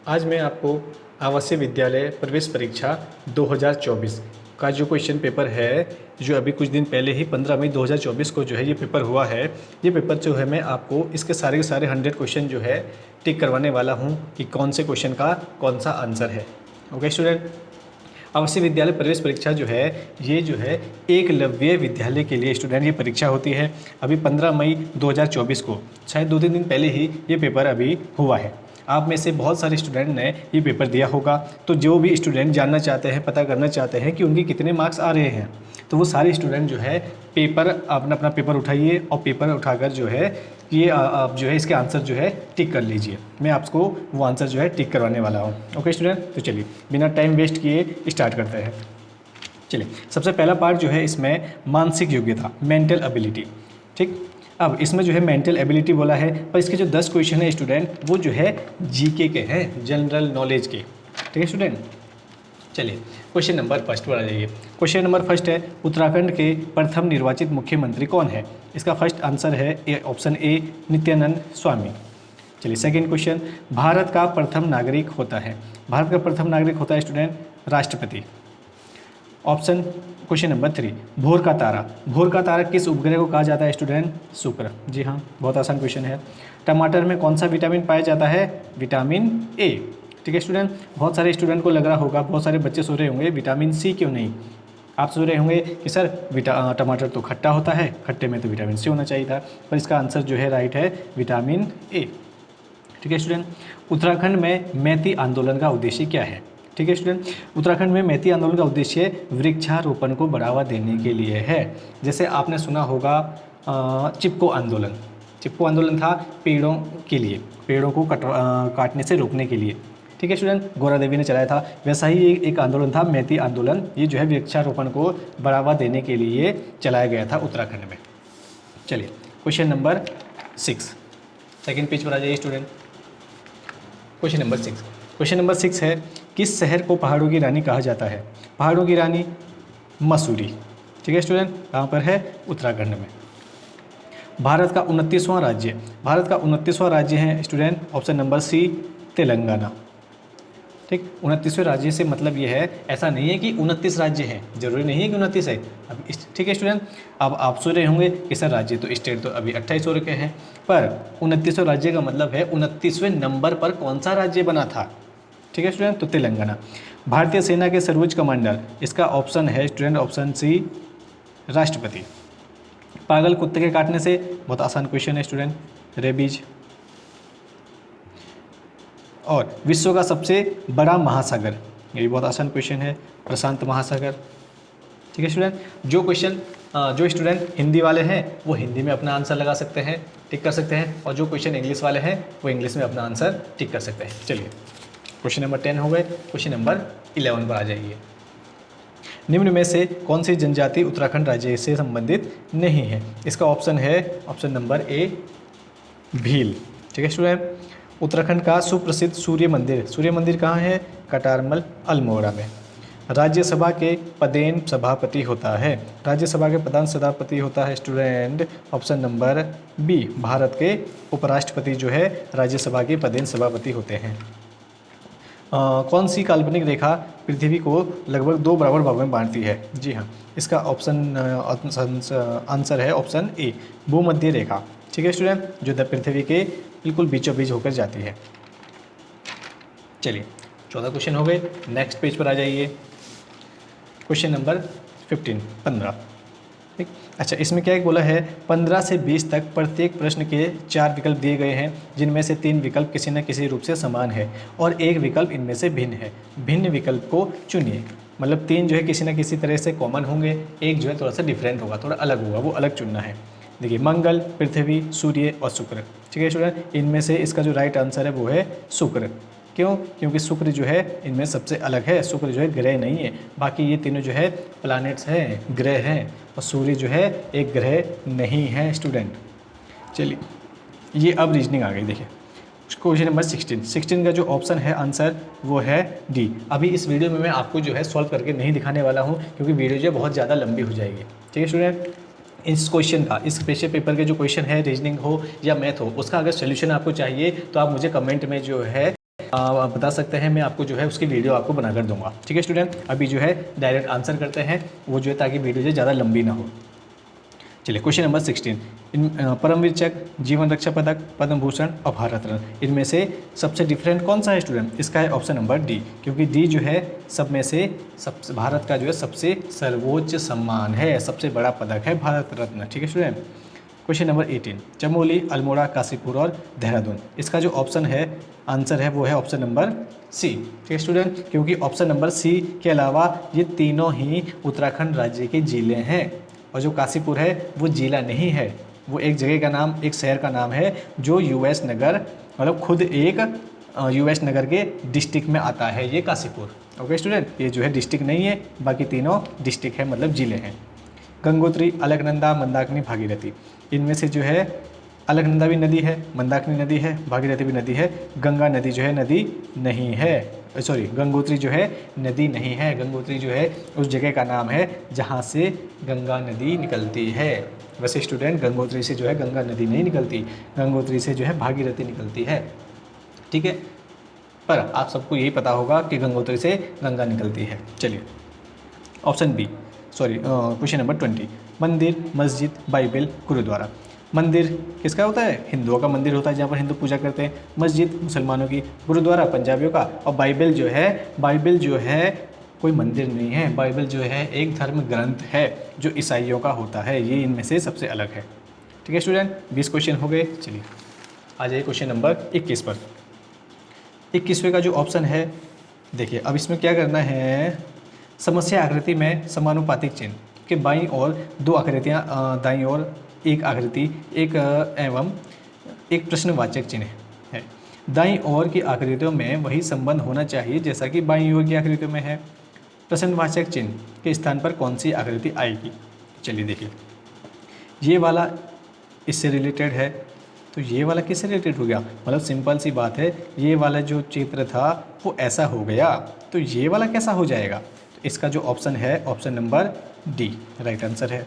आज मैं आपको आवासीय विद्यालय प्रवेश परीक्षा 2024 का जो क्वेश्चन पेपर है, जो अभी कुछ दिन पहले ही 15 मई 2024 को जो है ये पेपर हुआ है। ये पेपर जो है मैं आपको इसके सारे के सारे 100 क्वेश्चन जो है टिक करवाने वाला हूँ कि कौन से क्वेश्चन का कौन सा आंसर है। ओके स्टूडेंट, आवासीय विद्यालय प्रवेश परीक्षा जो है ये जो है एकलव्य विद्यालय के लिए स्टूडेंट ये परीक्षा होती है। अभी 15 मई 2024 को शायद 2-3 दिन पहले ही ये पेपर अभी हुआ है। आप में से बहुत सारे स्टूडेंट ने ये पेपर दिया होगा, तो जो भी स्टूडेंट जानना चाहते हैं, पता करना चाहते हैं कि उनके कितने मार्क्स आ रहे हैं, तो वो सारे स्टूडेंट जो है पेपर अपना पेपर उठाइए और पेपर उठाकर जो है ये आप जो है इसके आंसर जो है टिक कर लीजिए। मैं आपको वो आंसर जो है टिक करवाने वाला हूँ। ओके स्टूडेंट, तो चलिए बिना टाइम वेस्ट किए स्टार्ट करते हैं। चलिए, सबसे पहला पार्ट जो है इसमें मानसिक योग्यता, मेंटल एबिलिटी। ठीक, अब इसमें जो है मेंटल एबिलिटी बोला है, पर इसके जो 10 क्वेश्चन है स्टूडेंट वो जो है जीके के हैं, जनरल नॉलेज के। ठीक है स्टूडेंट, चलिए क्वेश्चन नंबर फर्स्ट पर आ जाइए। क्वेश्चन नंबर फर्स्ट है, उत्तराखंड के प्रथम निर्वाचित मुख्यमंत्री कौन है? इसका फर्स्ट आंसर है ऑप्शन ए नित्यानंद स्वामी। चलिए सेकंड क्वेश्चन, भारत का प्रथम नागरिक होता है, भारत का प्रथम नागरिक होता है स्टूडेंट राष्ट्रपति। ऑप्शन क्वेश्चन नंबर 3, भोर का तारा, भोर का तारा किस उपग्रह को कहा जाता है स्टूडेंट? शुक्र। जी हाँ, बहुत आसान क्वेश्चन है। टमाटर में कौन सा विटामिन पाया जाता है? Vitamin A. ठीक है स्टूडेंट, बहुत सारे स्टूडेंट को लग रहा होगा, बहुत सारे बच्चे सोच रहे होंगे विटामिन सी क्यों नहीं? आप सोच रहे होंगे कि सर टमाटर तो खट्टा होता है, खट्टे में तो विटामिन सी होना चाहिए था, पर इसका आंसर जो है राइट है विटामिन ए। ठीक है स्टूडेंट, उत्तराखंड में मैती आंदोलन का उद्देश्य क्या है? ठीक है स्टूडेंट, उत्तराखंड में मैती आंदोलन का उद्देश्य वृक्षारोपण को बढ़ावा देने के लिए है। जैसे आपने सुना होगा चिपको आंदोलन, चिपको आंदोलन था पेड़ों के लिए, पेड़ों को काटने से रोकने के लिए। ठीक है स्टूडेंट, गौरा देवी ने चलाया था, वैसा ही एक आंदोलन था मैती आंदोलन, ये जो है वृक्षारोपण को बढ़ावा देने के लिए चलाया गया था उत्तराखंड में। चलिए क्वेश्चन नंबर 6, सेकेंड पेज पर आ जाइए student. Question number 6, question number 6 है, किस शहर को पहाड़ों की रानी कहा जाता है? पहाड़ों की रानी मसूरी। ठीक है स्टूडेंट, कहाँ पर है? उत्तराखंड में। भारत का 29वां राज्य, भारत का 29वां राज्य है student option number C Telangana. ठीक, 29वें राज्य से मतलब ये है, ऐसा नहीं है कि 29 राज्य हैं, जरूरी नहीं है कि 29 है। अब ठीक है स्टूडेंट, अब आप सोच रहे होंगे कि सर राज्य तो स्टेट तो अभी 28 हो रखे हैं, पर 29वें राज्य का मतलब है 29वें नंबर पर कौन सा राज्य बना था। ठीक है स्टूडेंट, तो तेलंगाना। भारतीय सेना के सर्वोच्च कमांडर, इसका ऑप्शन है स्टूडेंट ऑप्शन सी राष्ट्रपति। पागल कुत्ते के काटने से, बहुत आसान क्वेश्चन है स्टूडेंट, रेबीज। और विश्व का सबसे बड़ा महासागर, ये भी बहुत आसान क्वेश्चन है, प्रशांत महासागर। ठीक है स्टूडेंट, जो क्वेश्चन जो स्टूडेंट हिंदी वाले हैं वो हिंदी में अपना आंसर लगा सकते हैं, टिक कर सकते हैं, और जो क्वेश्चन इंग्लिश वाले हैं वो इंग्लिश में अपना आंसर टिक कर सकते हैं। चलिए क्वेश्चन नंबर 10 हो गए, क्वेश्चन नंबर 11 पर आ जाइए। निम्न में से कौन सी जनजाति उत्तराखंड राज्य से संबंधित नहीं है? इसका ऑप्शन है ऑप्शन नंबर ए भील। ठीक है स्टूडेंट, उत्तराखंड का सुप्रसिद्ध सूर्य मंदिर, सूर्य मंदिर कहाँ है? कटारमल अल्मोड़ा में। राज्यसभा के पदेन सभापति होता है, राज्यसभा के प्रधान सभापति होता है student option number B, Bharat के उपराष्ट्रपति जो है राज्यसभा के पदेन सभापति होते हैं। कौन सी काल्पनिक रेखा पृथ्वी को लगभग 2 बराबर भागों में बांटती है? जी हाँ, इसका आंसर है ऑप्शन ए भूमध्य रेखा। ठीक है स्टूडेंट, जो पृथ्वी के बिल्कुल बीचों बीच होकर जाती है। चलिए 14 क्वेश्चन हो गए, नेक्स्ट पेज पर आ जाइए। Question number 15। ठीक, अच्छा इसमें क्या बोला है, 15 से 20 तक प्रत्येक प्रश्न के 4 विकल्प दिए गए हैं, जिनमें से 3 विकल्प किसी न किसी रूप से समान है और एक विकल्प इनमें से भिन्न है। भिन्न विकल्प को चुनिए, मतलब 3 जो है किसी न किसी तरह से कॉमन होंगे, एक जो है थोड़ा सा डिफरेंट होगा, थोड़ा अलग होगा, वो अलग चुनना है। देखिए मंगल, पृथ्वी, सूर्य और शुक्र। ठीक है स्टूडेंट, इनमें से इसका जो राइट आंसर है वो है शुक्र। क्यों? क्योंकि शुक्र जो है इनमें सबसे अलग है, शुक्र जो है ग्रह नहीं है, बाकी ये तीनों जो है प्लैनेट्स हैं, ग्रह हैं, और सूर्य जो है एक ग्रह नहीं है स्टूडेंट। चलिए ये अब रीजनिंग आ गई। देखिए क्वेश्चन नंबर 16 का जो ऑप्शन है आंसर वो है डी। अभी इस वीडियो में मैं आपको जो है सॉल्व करके नहीं दिखाने वाला हूँ, क्योंकि वीडियो जो है बहुत ज़्यादा लंबी हो जाएगी। ठीक है स्टूडेंट, इस क्वेश्चन का, इस स्पेशल पेपर के जो क्वेश्चन है रीजनिंग हो या मैथ हो, उसका अगर सोल्यूशन आपको चाहिए तो आप मुझे कमेंट में जो है आप बता सकते हैं, मैं आपको जो है उसकी वीडियो आपको बनाकर दूंगा। ठीक है स्टूडेंट, अभी जो है डायरेक्ट आंसर करते हैं वो जो है, ताकि वीडियो जो ज़्यादा लंबी ना हो। चलिए क्वेश्चन नंबर 16, परमवीर चक्र, जीवन रक्षा पदक, पद्म भूषण और भारत रत्न, इनमें से सबसे डिफरेंट कौन सा है स्टूडेंट? इसका है ऑप्शन नंबर डी, क्योंकि डी जो है सब में से सबसे भारत का जो है सबसे सर्वोच्च सम्मान है, सबसे बड़ा पदक है भारत रत्न। ठीक है student. Question number 18, Chamoli, Almora, Kashipur और देहरादून, इसका जो ऑप्शन है आंसर है वो है ऑप्शन नंबर सी। ठीक है स्टूडेंट, क्योंकि ऑप्शन नंबर सी के अलावा ये तीनों ही उत्तराखंड राज्य के जिले हैं, और जो काशीपुर है वो जिला नहीं है, वो एक जगह का नाम, एक शहर का नाम है जो यूएस नगर, मतलब खुद एक यूएस नगर के डिस्ट्रिक्ट में आता है ये काशीपुर। ओके स्टूडेंट, ये जो है डिस्ट्रिक्ट नहीं है, बाकी तीनों डिस्ट्रिक्ट है, मतलब जिले हैं। गंगोत्री, अलकनंदा, मंदाकिनी, भागीरथी, इनमें से जो है अलकनंदा भी नदी है, मंदाकिनी नदी है, भागीरथी भी नदी है, गंगा नदी जो है नदी नहीं है, सॉरी गंगोत्री जो है नदी नहीं है। गंगोत्री जो है उस जगह का नाम है जहाँ से गंगा नदी निकलती है। वैसे स्टूडेंट गंगोत्री से जो है गंगा नदी नहीं निकलती, गंगोत्री से जो है भागीरथी निकलती है। ठीक है, पर आप सबको यही पता होगा कि गंगोत्री से गंगा निकलती है। चलिए option B, sorry question number 20, मंदिर, मस्जिद, बाइबल, गुरुद्वारा। मंदिर किसका होता है? हिंदुओं का मंदिर होता है, जहाँ पर हिंदू पूजा करते हैं। मस्जिद मुसलमानों की, गुरुद्वारा पंजाबियों का, और बाइबल जो है कोई मंदिर नहीं है, बाइबल जो है एक धर्म ग्रंथ है जो ईसाइयों का होता है, ये इनमें से सबसे अलग है। ठीक है स्टूडेंट, 20 क्वेश्चन हो गए। चलिए आ जाइए क्वेश्चन नंबर 21 पर। 21वें का जो ऑप्शन है, देखिए अब इसमें क्या करना है, समस्या आकृति में समानुपातिक चिन्ह के बाईं ओर दो आकृतियाँ, दाईं ओर एक आकृति, एक एवं एक प्रश्नवाचक चिन्ह है। दाईं ओर की आकृतियों में वही संबंध होना चाहिए जैसा कि बाईं ओर की आकृतियों में है। प्रश्नवाचक चिन्ह के स्थान पर कौन सी आकृति आएगी? चलिए देखिए, ये वाला इससे रिलेटेड है, तो ये वाला किससे रिलेटेड हो गया? मतलब सिंपल सी बात है, ये वाला जो चित्र था वो ऐसा हो गया, तो ये वाला कैसा हो जाएगा? तो इसका जो ऑप्शन है option number D right answer है।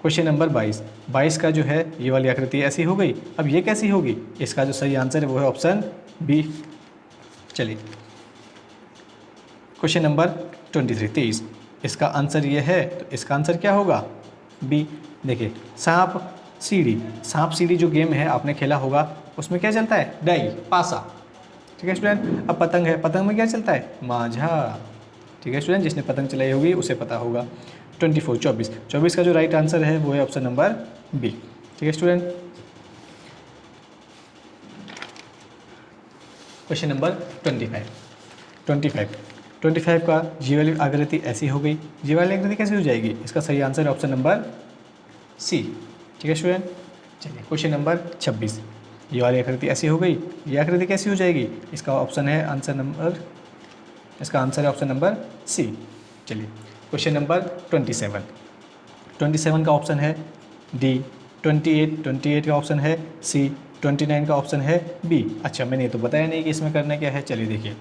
क्वेश्चन नंबर 22 का जो है ये वाली आकृति ऐसी हो गई, अब ये कैसी होगी? इसका जो सही आंसर है वो है ऑप्शन बी। चलिए क्वेश्चन नंबर 23, इसका आंसर ये है, तो इसका आंसर क्या होगा? बी। देखिए सांप सीढ़ी जो गेम है आपने खेला होगा, उसमें क्या चलता है? डाई, पासा। ठीक है स्टूडेंट। अब पतंग है, पतंग में क्या चलता है? माझा। ठीक है स्टूडेंट, जिसने पतंग चलाई होगी उसे पता होगा। 24 का जो राइट आंसर है वो है ऑप्शन नंबर बी। ठीक है स्टूडेंट। क्वेश्चन नंबर 25 का जी वाली आकृति ऐसी हो गई, जी वाली आकृति कैसी हो जाएगी? इसका सही आंसर है ऑप्शन नंबर सी। ठीक है स्टूडेंट। चलिए क्वेश्चन नंबर 26, ये वाली आकृति ऐसी हो गई, ये आकृति कैसी हो जाएगी? इसका ऑप्शन है इसका आंसर है ऑप्शन नंबर सी। चलिए क्वेश्चन नंबर 27 का ऑप्शन है डी। 28 का ऑप्शन है सी। 29 का ऑप्शन है बी। अच्छा, मैंने ये तो बताया नहीं कि इसमें करना क्या है। चलिए देखिए,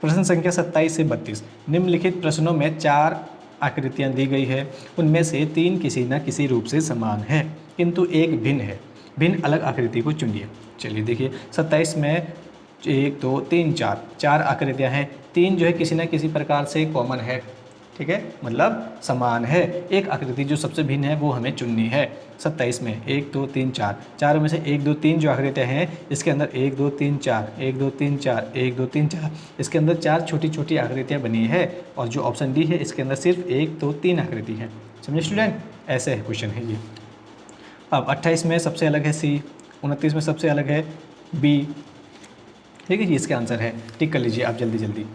प्रश्न संख्या 27 से 32, निम्नलिखित प्रश्नों में 4 आकृतियाँ दी गई है, उनमें से 3 किसी न किसी रूप से समान है किंतु एक भिन्न है, भिन्न अलग आकृति को चुनिए। चलिए देखिए 27 में 1 2 3 4 आकृतियाँ हैं, 3 जो है किसी न किसी प्रकार से कॉमन है। ठीक है, मतलब समान है। एक आकृति जो सबसे भिन्न है वो हमें चुननी है। 27 में 1 2 3 4, चारों में से 1 2 3 जो आकृतियाँ हैं, इसके अंदर 1 2 3 4 1 2 3 4 1 2 3 4, इसके अंदर 4 छोटी छोटी आकृतियाँ बनी है, और जो ऑप्शन डी है इसके अंदर सिर्फ 1 2 3 आकृति है। समझे स्टूडेंट, ऐसे है क्वेश्चन है ये। अब 28 में सबसे अलग है सी, 29 में सबसे अलग है बी। ठीक है जी, इसका आंसर है, टिक कर लीजिए आप जल्दी जल्दी।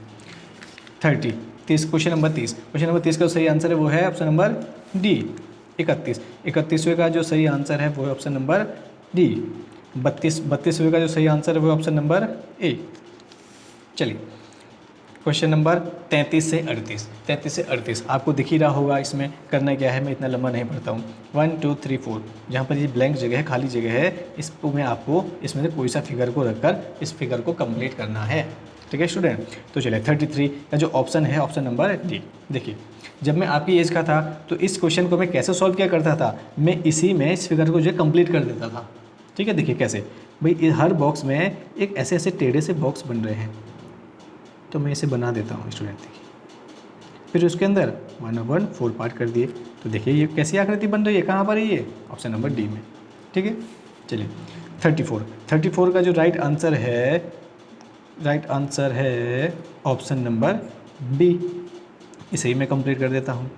30 क्वेश्चन नंबर 30 का सही आंसर है वो है ऑप्शन नंबर डी। 31वें का जो सही आंसर है वो है ऑप्शन नंबर डी। 32वें का जो सही आंसर है वो है ऑप्शन नंबर ए। चलिए क्वेश्चन नंबर 33 से 38 आपको दिख ही रहा होगा। इसमें करना क्या है, मैं इतना लंबा नहीं पढ़ता हूँ। 1 2 3 4, जहाँ पर ये ब्लैंक जगह है, खाली जगह है, इसको में आपको इसमें से कोई सा फिगर को रखकर इस फिगर को कंप्लीट करना है। ठीक है स्टूडेंट। तो चलिए 33 का जो ऑप्शन है ऑप्शन नंबर डी। देखिए जब मैं आपकी एज का था तो इस क्वेश्चन को मैं कैसे सॉल्व किया करता था, मैं इसी में इस फिगर को जो है कंप्लीट कर देता था। ठीक है, देखिए कैसे, भाई हर बॉक्स में एक ऐसे ऐसे टेढ़े से बॉक्स बन रहे हैं, तो मैं इसे बना देता हूँ स्टूडेंट। देखिए फिर उसके अंदर 1/4 4 पार्ट कर दिए, तो देखिए ये कैसी आकृति बन रही है, कहाँ पर है ये, ऑप्शन नंबर डी में। ठीक है, चलिए 34 का जो राइट आंसर है ऑप्शन नंबर बी। इसे ही मैं कंप्लीट कर देता हूँ।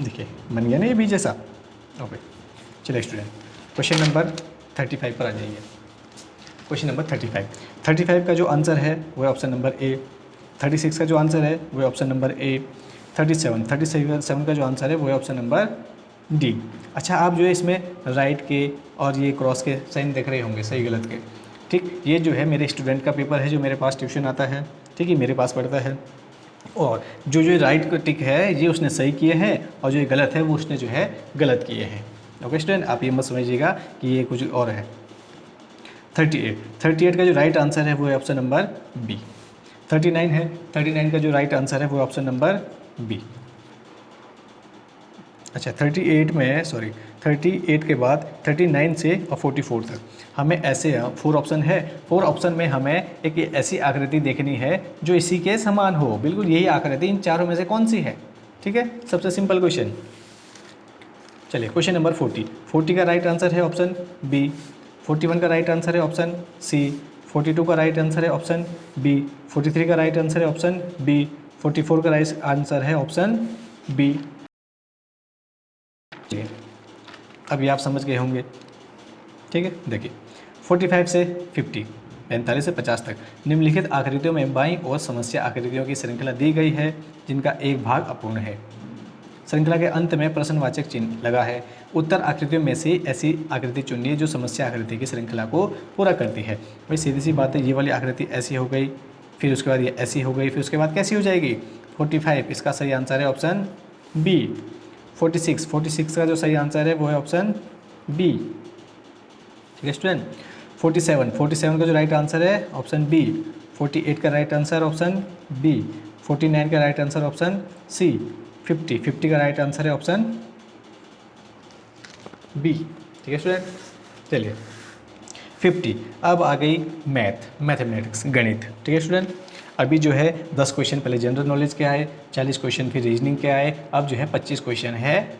देखिए बन गया ना ये बी जैसा। ओके, चलिए स्टूडेंट क्वेश्चन नंबर 35 पर आ जाइए। क्वेश्चन नंबर 35 का जो आंसर है वो ऑप्शन नंबर ए। 36 का जो आंसर है वो ऑप्शन नंबर ए। 37 का जो आंसर है वो है ऑप्शन नंबर डी। अच्छा, आप जो है इसमें राइट के और ये क्रॉस के साइन देख रहे होंगे, सही गलत के। ठीक, ये जो है मेरे स्टूडेंट का पेपर है जो मेरे पास ट्यूशन आता है, ठीक है, मेरे पास पढ़ता है। और जो जो राइट का टिक है ये उसने सही किए हैं, और जो ये गलत है वो उसने जो है गलत किए हैं। ओके स्टूडेंट, आप ये मत समझिएगा कि ये कुछ और है। 38 का जो राइट आंसर है वो है ऑप्शन नंबर बी। 39 है, 39 का जो राइट आंसर है वो ऑप्शन नंबर बी। अच्छा 38 के बाद 39 से और 44 तक हमें ऐसे 4 ऑप्शन है। 4 ऑप्शन में हमें एक ऐसी आकृति देखनी है जो इसी के समान हो, बिल्कुल यही आकृति इन चारों में से कौन सी है। ठीक है, सबसे सिंपल क्वेश्चन। चलिए क्वेश्चन नंबर 40 का राइट आंसर है ऑप्शन बी। 41 का राइट आंसर है ऑप्शन सी। 42 का राइट आंसर है ऑप्शन बी। 43 का राइट आंसर है ऑप्शन बी। 44 का राइट आंसर है ऑप्शन बी। अभी आप समझ गए होंगे। ठीक है, देखिए 45 से 50, 45 से 50 तक निम्नलिखित आकृतियों में बाईं ओर समस्या आकृतियों की श्रृंखला दी गई है जिनका एक भाग अपूर्ण है। श्रृंखला के अंत में प्रश्नवाचक चिन्ह लगा है। उत्तर आकृतियों में से ऐसी आकृति चुनिए जो समस्या आकृति की श्रृंखला को पूरा करती है। भाई सीधी सी बात है, ये वाली आकृति ऐसी हो गई, फिर उसके बाद ये ऐसी हो गई, फिर उसके बाद कैसी हो जाएगी 45। इसका सही आंसर है ऑप्शन बी। 46 का जो सही आंसर है वो है ऑप्शन बी। ठीक है स्टूडेंट। 47 का जो राइट आंसर है ऑप्शन बी। 48 का राइट आंसर ऑप्शन बी। 49 का राइट आंसर ऑप्शन सी। 50 का राइट आंसर है ऑप्शन बी। ठीक है स्टूडेंट, चलिए 50। अब आ गई मैथमेटिक्स, गणित। ठीक है स्टूडेंट, अभी जो है 10 क्वेश्चन पहले जनरल नॉलेज के आए, 40 क्वेश्चन फिर रीजनिंग के आए, अब जो है 25 क्वेश्चन है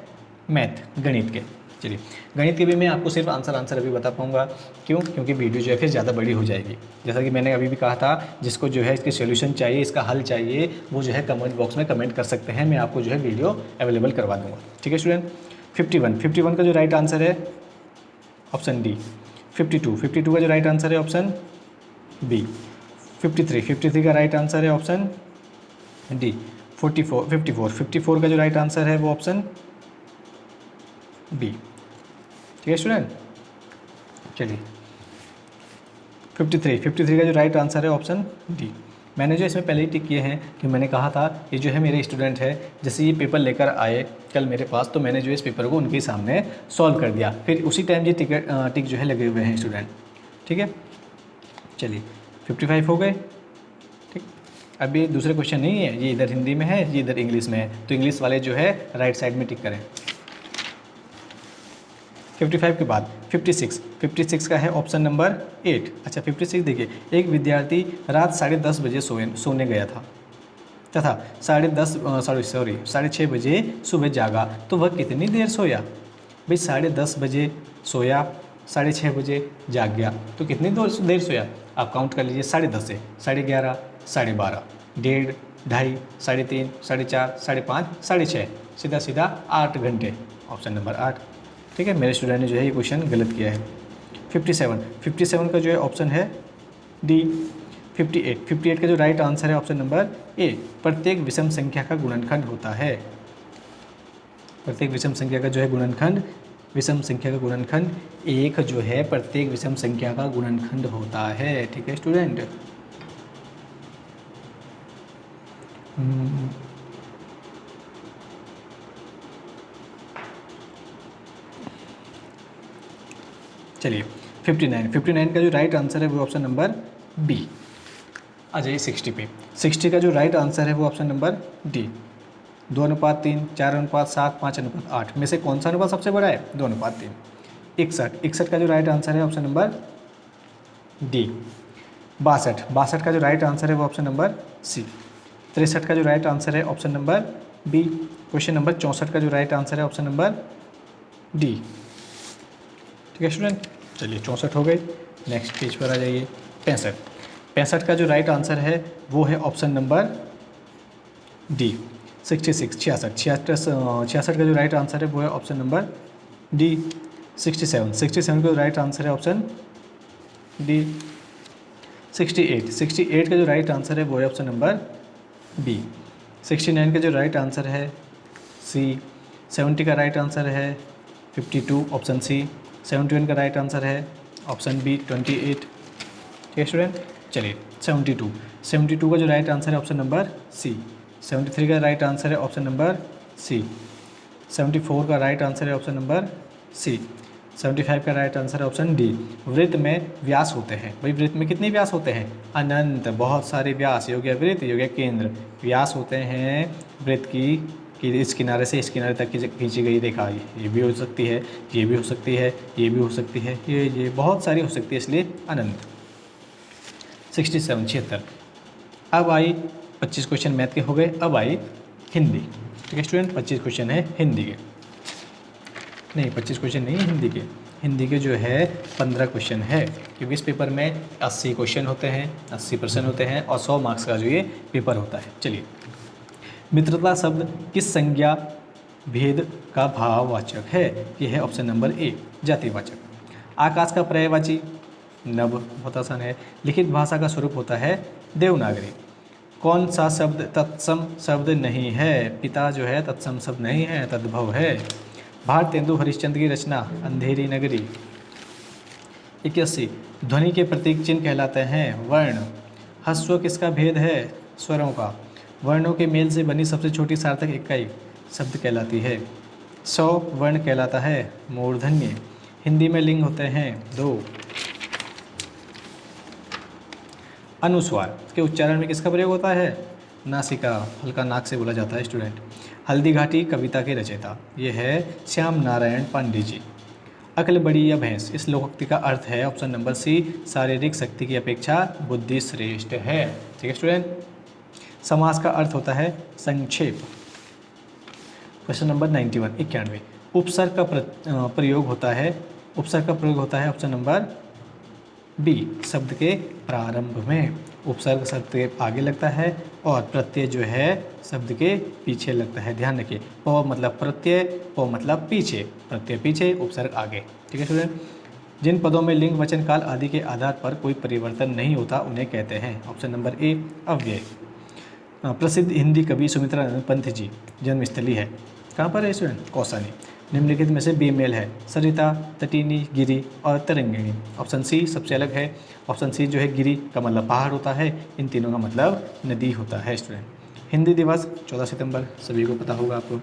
गणित के। चलिए गणित के भी मैं आपको सिर्फ आंसर अभी बता पाऊंगा। क्यों? क्योंकि वीडियो जो है फिर ज़्यादा बड़ी हो जाएगी। जैसा कि मैंने अभी भी कहा था, जिसको जो है इसके सॉल्यूशन चाहिए, इसका हल चाहिए, वो जो है कमेंट बॉक्स में कमेंट कर सकते हैं, मैं आपको जो है वीडियो अवेलेबल करवा दूँगा। ठीक है स्टूडेंट। 51 का जो राइट आंसर है ऑप्शन डी। 52 का जो राइट आंसर है ऑप्शन बी। 53 का राइट आंसर है ऑप्शन डी। 54 का जो राइट आंसर है वो ऑप्शन बी। ठीक है स्टूडेंट, चलिए 53 का जो राइट आंसर है ऑप्शन डी। मैंने जो इसमें पहले ही टिक किए हैं कि मैंने कहा था ये जो है मेरे स्टूडेंट है, जैसे ये पेपर लेकर आए कल मेरे पास, तो मैंने जो इस पेपर को उनके सामने सॉल्व कर दिया, फिर उसी टाइम ये टिक जो है लगे हुए हैं स्टूडेंट। ठीक है, चलिए 55 हो गए। ठीक, अब ये दूसरे क्वेश्चन नहीं है, ये इधर हिंदी में है, ये इधर इंग्लिश में है, तो इंग्लिश वाले जो है राइट साइड में टिक करें। 55 के बाद 56 का है ऑप्शन नंबर 8। अच्छा 56 देखिए, एक विद्यार्थी रात 10:30 बजे सोने गया था तथा 6:30 बजे सुबह जागा, तो वह कितनी देर सोया? भाई 10:30 बजे सोया, 6:30 बजे जाग गया, तो कितनी देर सोया? आप काउंट कर लीजिए 10:30 से 11:30, 12:30, 1:30, 2:30, 3:30, 4:30, 5:30, 6:30, सीधा सीधा 8 घंटे, ऑप्शन नंबर 8। ठीक है, मेरे स्टूडेंट ने जो है ये क्वेश्चन गलत किया है। 57 का जो है ऑप्शन है डी। 58 का जो राइट आंसर है ऑप्शन नंबर ए। प्रत्येक विषम संख्या का गुणनखंड होता है। प्रत्येक विषम संख्या का जो है गुणनखंड, विषम संख्या का गुणनखंड 1 जो है प्रत्येक विषम संख्या का गुणनखंड होता है। ठीक है स्टूडेंट। चलिए 59 का जो राइट आंसर है वो ऑप्शन नंबर बी। आ जाइए 60 पे। 60 का जो राइट आंसर है वो ऑप्शन नंबर डी। 2:3, 4:7, 5:8 में से कौन सा अनुपात सबसे बड़ा है? 2:3। 61 का जो राइट आंसर है ऑप्शन नंबर डी। 62 का जो राइट आंसर है वो ऑप्शन नंबर सी। 63 का जो राइट आंसर है option number B. Question number 64 का जो राइट आंसर है ऑप्शन नंबर डी। ठीक है स्टूडेंट, चलिए 64 हो गई। नेक्स्ट पेज पर आ जाइए। 65 का जो राइट आंसर है वो है ऑप्शन नंबर डी। 66 का जो राइट आंसर है वो है ऑप्शन नंबर डी। 67 का जो राइट आंसर है ऑप्शन डी। 68 का जो राइट आंसर है वो है ऑप्शन नंबर बी। 69 का जो राइट आंसर है सी। 70 का राइट आंसर है 52 ऑप्शन सी। 71 का राइट आंसर है ऑप्शन बी 28। ठीक है स्टूडेंट, चलिए 72 का जो राइट आंसर है ऑप्शन नंबर सी। 73 का राइट आंसर है ऑप्शन नंबर सी। 74 का राइट आंसर है ऑप्शन नंबर सी। 75 का राइट आंसर है ऑप्शन डी। वृत्त में व्यास होते हैं, भाई वृत्त में कितने व्यास होते हैं? अनंत, बहुत सारे व्यास। योग्य वृत्त, योग्य केंद्र, व्यास होते हैं वृत्त की इस किनारे से इस किनारे तक खींची गई रेखा। ये भी हो सकती है, ये भी हो सकती है, ये भी हो सकती है, ये बहुत सारी हो सकती है, इसलिए अनंत। 76। अब आई 25 क्वेश्चन मैथ के हो गए। अब आई हिंदी। ठीक है स्टूडेंट, 25 क्वेश्चन है हिंदी के। नहीं, 25 क्वेश्चन नहीं है हिंदी के। हिंदी के जो है 15 क्वेश्चन है, क्योंकि इस पेपर में 80 क्वेश्चन होते हैं, 80% होते हैं और 100 मार्क्स का जो ये पेपर होता है। चलिए, मित्रता शब्द किस संज्ञा भेद का भाववाचक है? ये है ऑप्शन नंबर ए, जातिवाचक। आकाश का पर्यायवाची नभ, बहुत आसान है। लिखित भाषा का स्वरूप होता है देवनागरी। कौन सा शब्द तत्सम शब्द नहीं है? पिता जो है तत्सम शब्द नहीं है, तद्भव है। भारतेंदु हरिश्चंद्र की रचना अंधेरी नगरी। 81 ध्वनि के प्रतीक चिन्ह कहलाते हैं वर्ण। ह्रस्व किसका भेद है? स्वरों का। वर्णों के मेल से बनी सबसे छोटी सार्थक इकाई शब्द कहलाती है। 100 वर्ण कहलाता है मूर्धन्य। हिंदी में लिंग होते हैं 2। अनुस्वार के उच्चारण में किसका प्रयोग होता है? नासिका, हल्का नाक से बोला जाता है स्टूडेंट। हल्दी घाटी कविता के रचयिता ये है श्याम नारायण पांडे जी। अकल बड़ी या भैंस, इस लोकोक्ति का अर्थ है ऑप्शन नंबर सी, शारीरिक शक्ति की अपेक्षा बुद्धि श्रेष्ठ है। ठीक है स्टूडेंट, समास का अर्थ होता है संक्षेप। क्वेश्चन नंबर 91 उपसर्ग का प्रयोग होता है, उपसर्ग का प्रयोग होता है ऑप्शन नंबर बी, शब्द के प्रारंभ में। उपसर्ग शब्द के आगे लगता है और प्रत्यय जो है शब्द के पीछे लगता है। ध्यान रखिए, प मतलब प्रत्यय, प मतलब पीछे, प्रत्यय पीछे, उपसर्ग आगे। ठीक है स्टूडेंट, जिन पदों में लिंग, वचन, काल आदि के आधार पर कोई परिवर्तन नहीं होता उन्हें कहते हैं ऑप्शन नंबर ए, अव्यय। प्रसिद्ध हिंदी कवि सुमित्रानंद पंत जी जन्मस्थली है कहाँ पर है स्टूडेंट? कौसानी। निम्नलिखित में से बेमेल है सरिता, तटीनी, गिरी और तरंगिणी। ऑप्शन सी सबसे अलग है। ऑप्शन सी जो है गिरी का मतलब पहाड़ होता है, इन तीनों का मतलब नदी होता है स्टूडेंट। हिंदी दिवस 14 सितंबर, सभी को पता होगा आपको।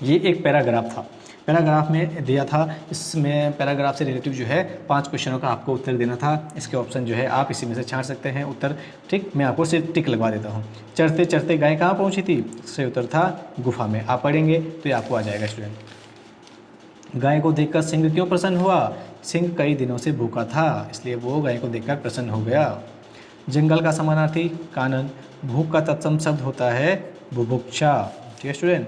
ये एक पैराग्राफ था, पैराग्राफ में दिया था। इसमें पैराग्राफ से रिलेटिव जो है 5 क्वेश्चनों का आपको उत्तर देना था। इसके ऑप्शन जो है आप इसी में से छांट सकते हैं उत्तर। ठीक, मैं आपको सिर्फ टिक लगवा देता हूँ। चढ़ते चढ़ते गाय कहाँ पहुँची थी? इससे उत्तर था गुफा में। आप पढ़ेंगे तो ये आपको आ जाएगा स्टूडेंट। गाय को देखकर सिंह क्यों प्रसन्न हुआ? सिंह कई दिनों से भूखा था, इसलिए वो गाय को देखकर प्रसन्न हो गया। जंगल का समानार्थी कानन। भूख का तत्सम शब्द होता है बुभुक्षा। ठीक है स्टूडेंट।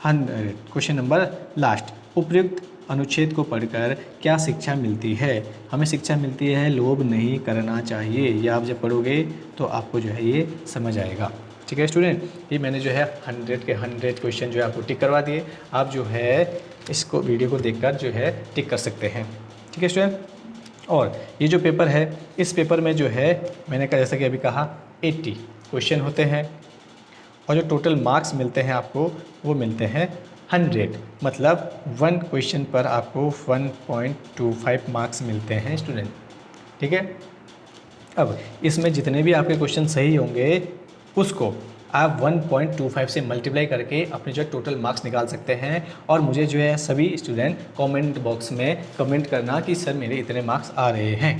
100 question number last. उपयुक्त अनुच्छेद को पढ़कर क्या शिक्षा मिलती है? हमें शिक्षा मिलती है लोभ नहीं करना चाहिए। ये आप जब पढ़ोगे तो आपको जो है ये समझ आएगा। ठीक है स्टूडेंट, ये मैंने जो है 100 के 100 क्वेश्चन जो है आपको टिक करवा दिए। आप जो है इसको वीडियो को देखकर जो है टिक कर सकते हैं। ठीक है स्टूडेंट, और ये जो पेपर है इस पेपर में जो है मैंने जैसा कि अभी कहा 80 क्वेश्चन होते हैं और जो टोटल मार्क्स मिलते हैं आपको वो मिलते हैं 100, मतलब 1 क्वेश्चन पर आपको 1.25 मार्क्स मिलते हैं स्टूडेंट। ठीक है, अब इसमें जितने भी आपके क्वेश्चन सही होंगे उसको आप 1.25 से मल्टीप्लाई करके अपने जो टोटल मार्क्स निकाल सकते हैं। और मुझे जो है सभी स्टूडेंट कमेंट बॉक्स में कमेंट करना कि सर मेरे इतने मार्क्स आ रहे हैं।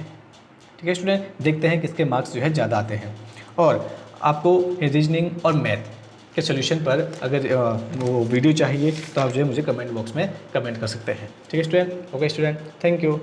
ठीक है स्टूडेंट, देखते हैं किसके मार्क्स जो है ज़्यादा आते हैं। और आपको रीजनिंग और मैथ के सोल्यूशन पर अगर वो वीडियो चाहिए तो आप जो है मुझे कमेंट बॉक्स में कमेंट कर सकते हैं। ठीक है student, okay student, thank you.